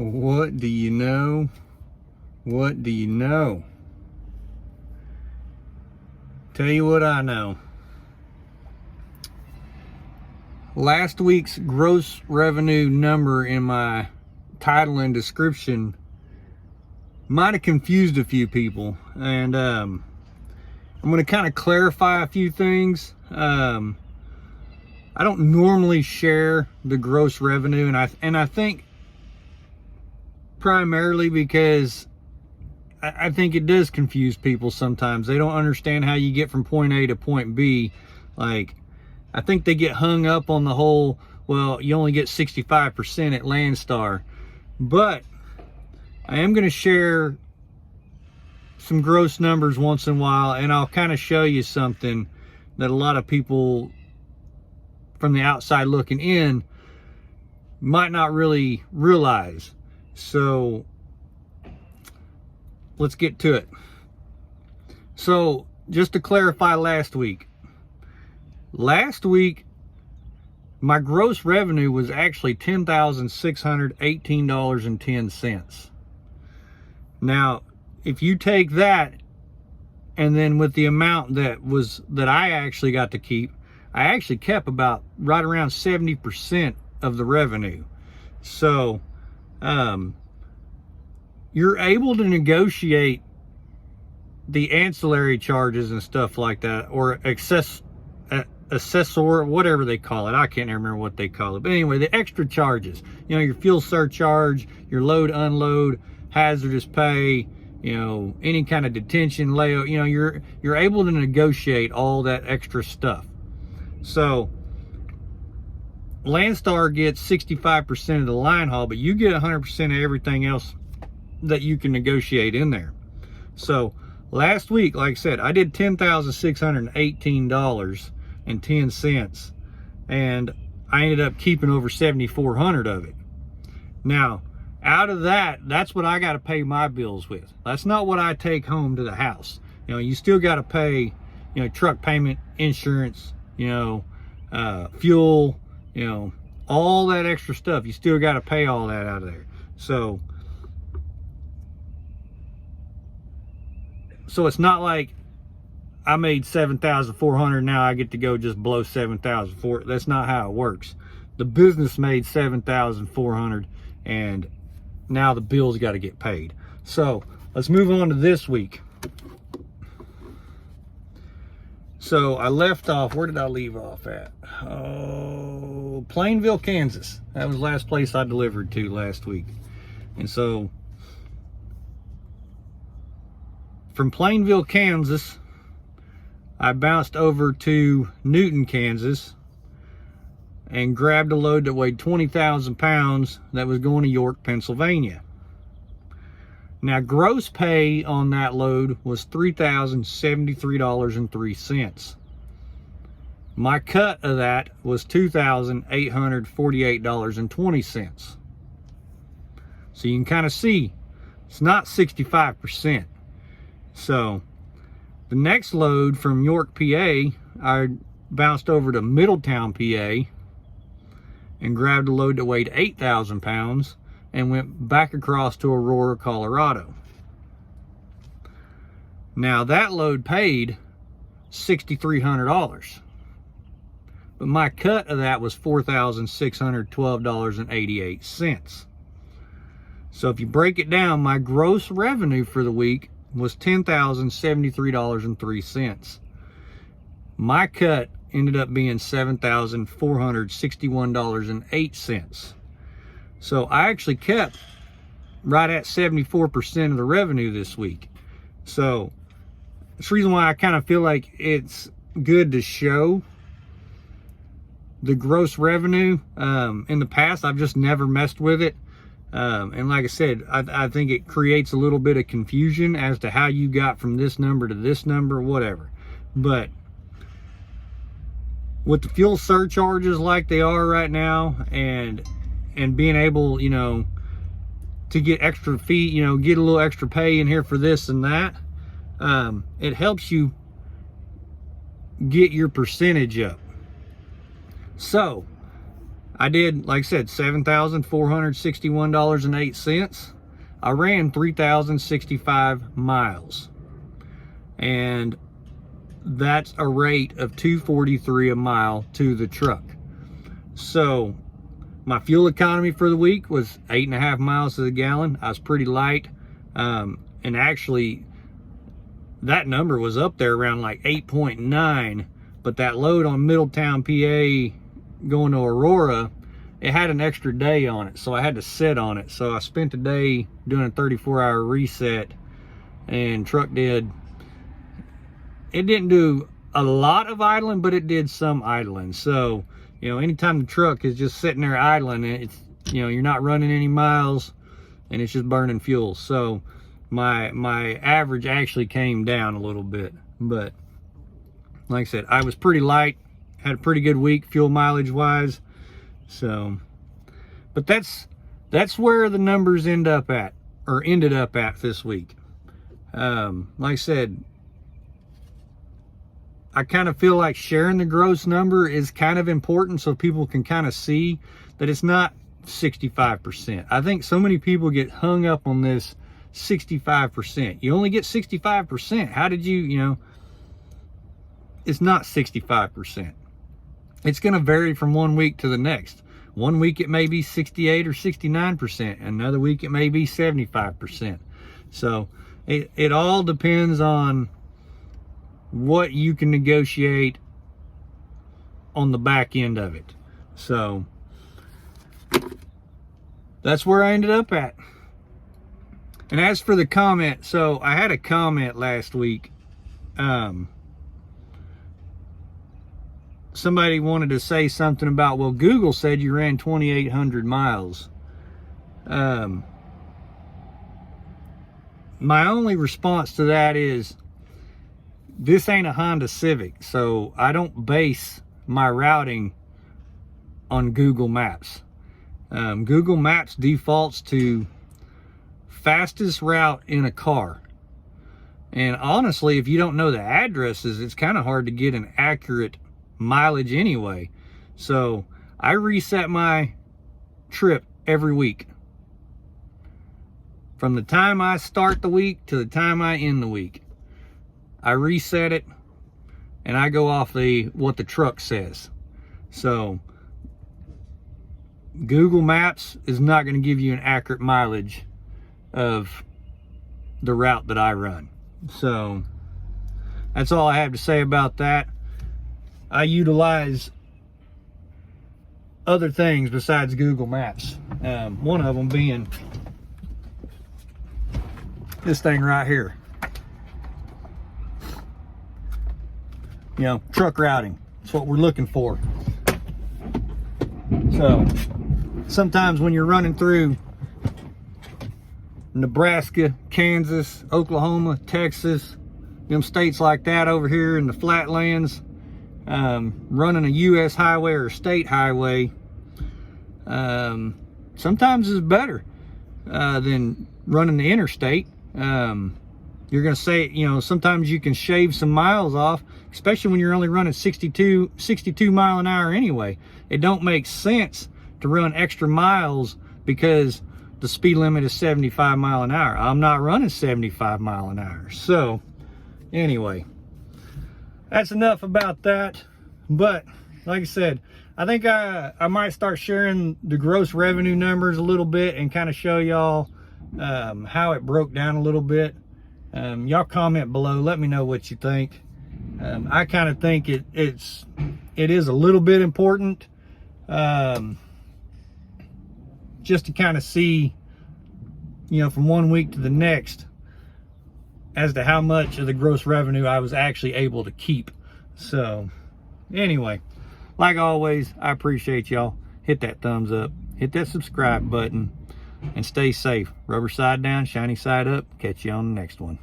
What do you know? What do you know? Tell you what I know. Last week's gross revenue number in my title and description might have confused a few people, and I'm going to kind of clarify a few things. I don't normally share the gross revenue, and I think primarily because I think it does confuse people sometimes. They don't understand how you get from point A to point B. Like, I think they get hung up on the whole, well, you only get 65% at Landstar. But I am going to share some gross numbers once in a while, and I'll kind of show you something that a lot of people from the outside looking in might not really realize. So let's get to it. So just to clarify last week my gross revenue was actually $10,618.10. Now, if you take that and then with the amount that I actually got to keep, I actually kept about right around 70% of the revenue. So you're able to negotiate the ancillary charges and stuff like that, or accessor, whatever they call it. I can't remember what they call it. But anyway, the extra charges, you know, your fuel surcharge, your load, unload, hazardous pay, you know, any kind of detention, layout, you know, you're able to negotiate all that extra stuff. So Landstar gets 65% of the line haul, but you get 100% of everything else that you can negotiate in there. So last week, like I said, I did $10,618.10, and I ended up keeping over $7,400 of it. Now, out of that, that's what I got to pay my bills with. That's not what I take home to the house. You know, you still got to pay, you know, truck payment, insurance, you know, fuel, you know, all that extra stuff. You still got to pay all that out of there. So it's not like I made $7,400, now I get to go just blow $7,400. That's not how it works. The business made $7,400, and now the bills got to get paid. So let's move on to this week. So I left off, where did I leave off at? Oh, Plainville, Kansas. That was the last place I delivered to last week. And so from Plainville, Kansas, I bounced over to Newton, Kansas, and grabbed a load that weighed 20,000 pounds that was going to York, Pennsylvania. Now, gross pay on that load was $3,073.03. My cut of that was $2,848.20. So you can kind of see it's not 65%. So the next load from York, PA, I bounced over to Middletown, PA, and grabbed a load that weighed 8,000 pounds and went back across to Aurora, Colorado. Now that load paid $6,300, but my cut of that was $4,612.88. So if you break it down, my gross revenue for the week was $10,073.03. My cut ended up being $7,461.08. So I actually kept right at 74% of the revenue this week. So that's the reason why I kind of feel like it's good to show the gross revenue. In the past, I've just never messed with it. And like I said, I think it creates a little bit of confusion as to how you got from this number to this number, whatever. But with the fuel surcharges like they are right now, and being able, you know, to get extra fee, you know, get a little extra pay in here for this and that, it helps you get your percentage up. So I did, like I said, $7,461.08. I ran 3,065 miles. And that's a rate of $2.43 a mile to the truck. So my fuel economy for the week was 8.5 miles to the gallon. I was pretty light. And actually, that number was up there around like 8.9. But that load on Middletown, PA, going to Aurora, it had an extra day on it, so I had to sit on it. So I spent a day doing a 34-hour reset, and truck didn't do a lot of idling, but it did some idling. So, you know, anytime the truck is just sitting there idling, it's, you know, you're not running any miles and it's just burning fuel. So my average actually came down a little bit, but like I said, I was pretty light, had a pretty good week fuel mileage wise. So, but that's where the numbers ended up at this week. Like I said, I kind of feel like sharing the gross number is kind of important so people can kind of see that it's not 65%. I think so many people get hung up on this 65%. You only get 65%. How did you know? It's not 65%. It's going to vary from one week to the next. One week it may be 68 or 69%. Another week it may be 75%. So it all depends on what you can negotiate on the back end of it. So that's where I ended up at. And as for the comment, so I had a comment last week. Somebody wanted to say something about, well, Google said you ran 2,800 miles. My only response to that is, this ain't a Honda Civic, so I don't base my routing on Google Maps. Google Maps defaults to fastest route in a car. And honestly, if you don't know the addresses, it's kind of hard to get an accurate mileage anyway. So I reset my trip every week, from the time I start the week to the time I end the week. I reset it and I go off what the truck says. So Google Maps is not going to give you an accurate mileage of the route that I run. So that's all I have to say about that. I utilize other things besides Google Maps. One of them being this thing right here. You know, truck routing. That's what we're looking for. So sometimes when you're running through Nebraska, Kansas, Oklahoma, Texas, them states like that over here in the flatlands, running a U.S. highway or a state highway, sometimes is better than running the interstate. You're going to say, you know, sometimes you can shave some miles off, especially when you're only running 62 mile an hour anyway. It don't make sense to run extra miles because the speed limit is 75 mile an hour. I'm not running 75 mile an hour. So anyway, that's enough about that. But like I said, I think I might start sharing the gross revenue numbers a little bit and kind of show y'all how it broke down a little bit. Y'all comment below, let me know what you think. I kind of think it is a little bit important, just to kind of see, you know, from one week to the next as to how much of the gross revenue I was actually able to keep. So anyway, like always, I appreciate y'all. Hit that thumbs up, hit that subscribe button, and stay safe. Rubber side down, shiny side up. Catch you on the next one.